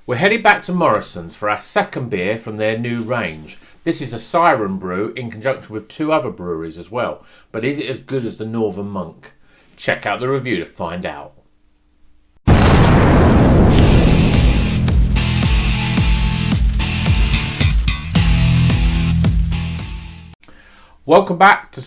We're heading back to Morrison's for our second beer from their new range. This is a Siren brew in conjunction with two other breweries as well. But is it as good as the Northern Monk? Check out the review to find out. Welcome back to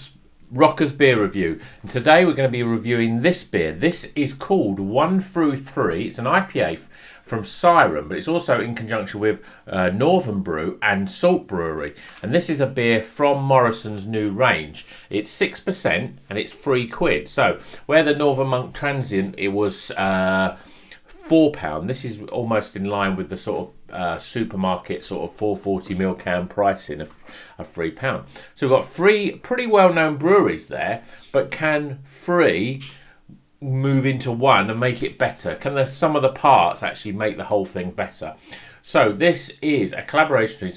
Rocker's Beer Review. And today we're going to be reviewing this beer. This is called 1 through 3. It's an IPA from Siren, but it's also in conjunction with Northern Brew and Salt Brewery. And this is a beer from Morrison's new range. It's 6% and it's £3. So where the Northern Monk Transient, it was £4. This is almost in line with the sort of supermarket sort of 440ml can pricing of £3. So we've got three pretty well-known breweries there, but can three move into one and make it better? Can the sum of the parts actually make the whole thing better? So this is a collaboration between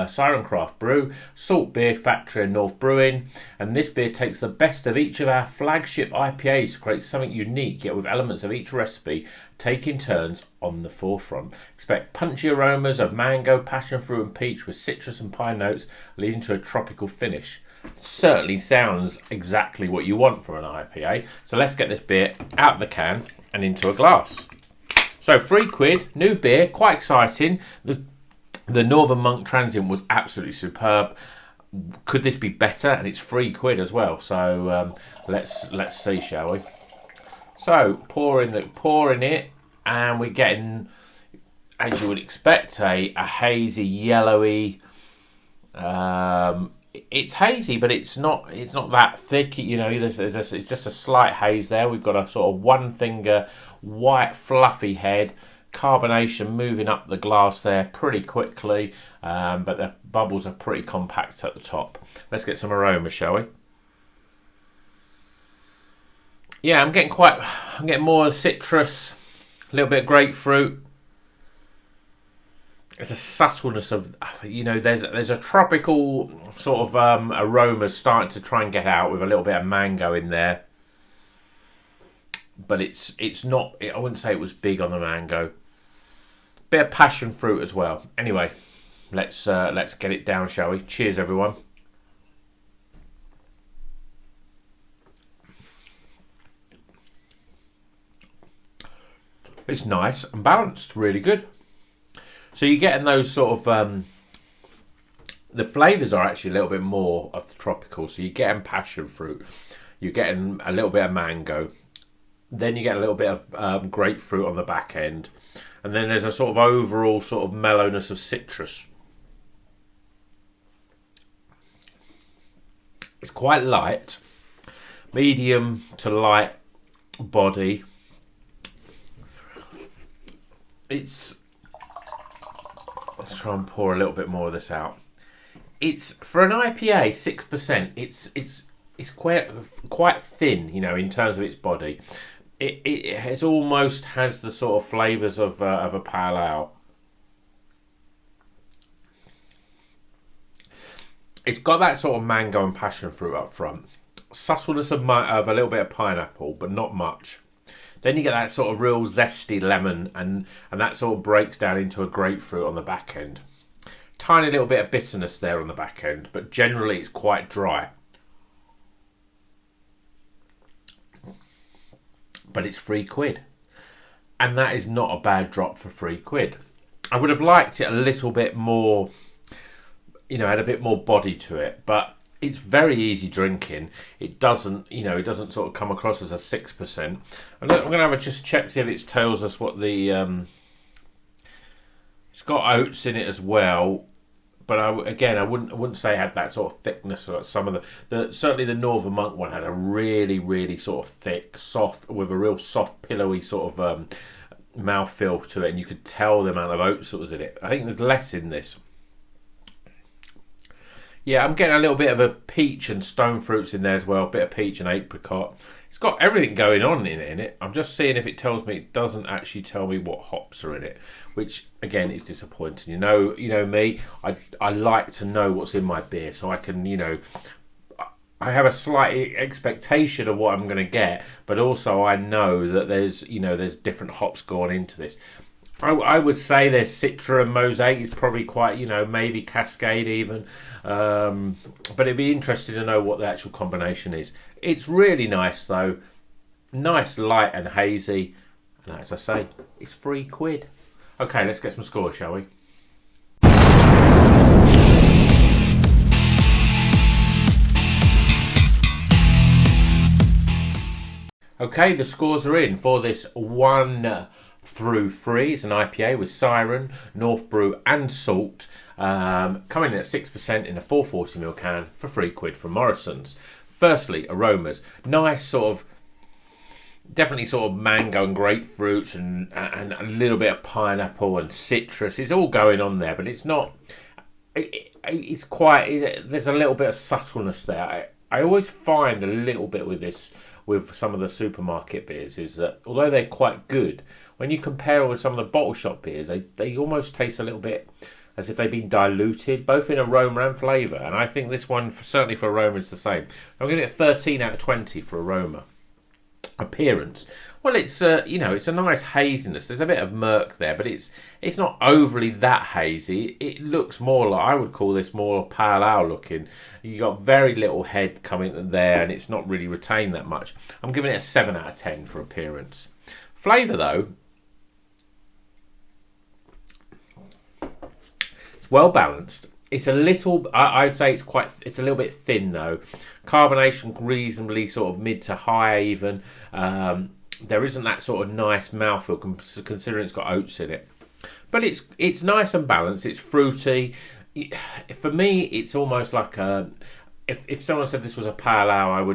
Siren Craft Brew, Salt Beer Factory and North Brewing, and this beer takes the best of each of our flagship IPAs to create something unique, yet with elements of each recipe taking turns on the forefront. Expect punchy aromas of mango, passion fruit and peach with citrus and pine notes, leading to a tropical finish. Certainly sounds exactly what you want from an IPA. So let's get this beer out of the can and into a glass. So £3, new beer, quite exciting. The Northern Monk Transient was absolutely superb. Could this be better? And it's £3 as well. So let's see, shall we? So pouring it, and we're getting, as you would expect, a hazy, yellowy. It's hazy, but it's not that thick. You know, it's just a slight haze there. We've got a sort of one finger white fluffy head, carbonation moving up the glass there pretty quickly, but the bubbles are pretty compact at the top. Let's get some aroma, shall we? Yeah, I'm getting more citrus, a little bit of grapefruit. There's a subtleness of, you know, there's a tropical sort of aroma starting to try and get out with a little bit of mango in there. But it's not, I wouldn't say it was big on the mango. Bit of passion fruit as well. Anyway, let's get it down, shall we? Cheers, everyone. It's nice and balanced, really good. So you're getting those sort of, the flavours are actually a little bit more of the tropical. So you're getting passion fruit, you're getting a little bit of mango, then you get a little bit of grapefruit on the back end, and then there's a sort of overall sort of mellowness of citrus. It's quite light, medium to light body. Let's try and pour a little bit more of this out. It's, for an IPA, 6%. It's quite thin, you know, in terms of its body. It has almost has the sort of flavours of a pale ale. It's got that sort of mango and passion fruit up front. Subtleness of a little bit of pineapple, but not much. Then you get that sort of real zesty lemon, and that sort of breaks down into a grapefruit on the back end. Tiny little bit of bitterness there on the back end, but generally it's quite dry. But it's £3. And that is not a bad drop for £3. I would have liked it a little bit more, you know, had a bit more body to it, but it's very easy drinking. It doesn't sort of come across as a 6%. I'm going to have a just check, see if it tells us what the it's got oats in it as well, but I wouldn't say it had that sort of thickness. Or some of the certainly the Northern Monk one had a really sort of thick, soft, with a real soft, pillowy sort of mouthfeel to it, and you could tell the amount of oats that was in it. I think there's less in this. Yeah, I'm getting a little bit of a peach and stone fruits in there as well. A bit of peach and apricot. It's got everything going on in it. I'm just seeing if it tells me. It doesn't actually tell me what hops are in it, which again is disappointing. You know me. I like to know what's in my beer, so I can, you know, I have a slight expectation of what I'm going to get, but also I know that there's different hops going into this. I would say there's Citra and Mosaic is probably quite, maybe Cascade even. But it'd be interesting to know what the actual combination is. It's really nice though. Nice, light and hazy. And as I say, it's £3. Okay, let's get some scores, shall we? Okay, the scores are in for this 1 through 3. It's an IPA with Siren, North Brew and Salt. Coming in at 6% in a 440ml can for £3 from Morrison's. Firstly, aromas. Nice definitely sort of mango and grapefruits and a little bit of pineapple and citrus. It's all going on there, but it's not... It's quite... There's a little bit of subtleness there. I always find a little bit with some of the supermarket beers is that although they're quite good, when you compare them with some of the bottle shop beers, they almost taste a little bit as if they've been diluted, both in aroma and flavour. And I think this one, certainly for aroma, is the same. I'm going to get 13 out of 20 for aroma. Appearance. Well, it's it's a nice haziness. There's a bit of murk there, but it's not overly that hazy. It looks more like, I would call this more pale ale looking. You got very little head coming there, and it's not really retained that much. I'm giving it a 7 out of 10 for appearance. Flavour though, it's well balanced. It's a little, I'd say it's a little bit thin though. Carbonation reasonably sort of mid to high even. There isn't that sort of nice mouthfeel considering it's got oats in it. But it's nice and balanced. It's fruity. For me, it's almost like if someone said this was a pale ale,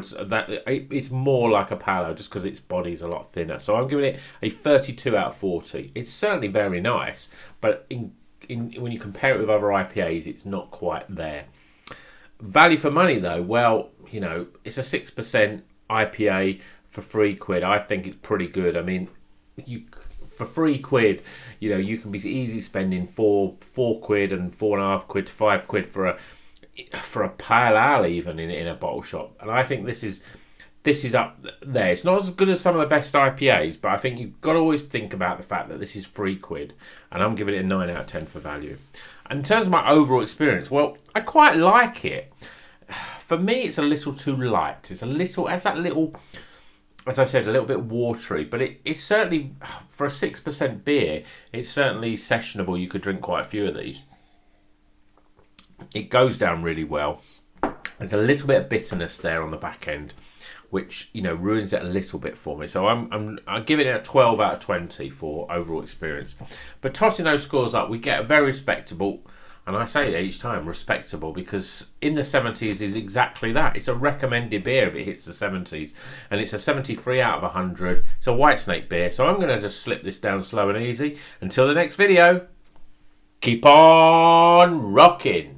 it's more like a pale ale just because its body's a lot thinner. So I'm giving it a 32 out of 40. It's certainly very nice, but when you compare it with other IPAs, it's not quite there. Value for money though, well, it's a 6% IPA for £3. I think it's pretty good. I mean, for £3, you can be easily spending £4 and £4.50 to £5 for a pale ale even in a bottle shop. And I think this is up there. It's not as good as some of the best IPAs, but I think you've got to always think about the fact that this is £3, and I'm giving it a 9 out of 10 for value. And in terms of my overall experience, well, I quite like it. For me, it's a little too light. As I said, a little bit watery, but it's certainly, for a 6% beer, it's certainly sessionable. You could drink quite a few of these. It goes down really well. There's a little bit of bitterness there on the back end, which ruins it a little bit for me. So I'm giving it a 12 out of 20 for overall experience. But tossing those scores up, we get a very respectable, and I say it each time, respectable, because in the 70s is exactly that. It's a recommended beer if it hits the 70s, and it's a 73 out of 100. It's a Whitesnake beer, so I'm going to just slip this down slow and easy. Until the next video, keep on rocking.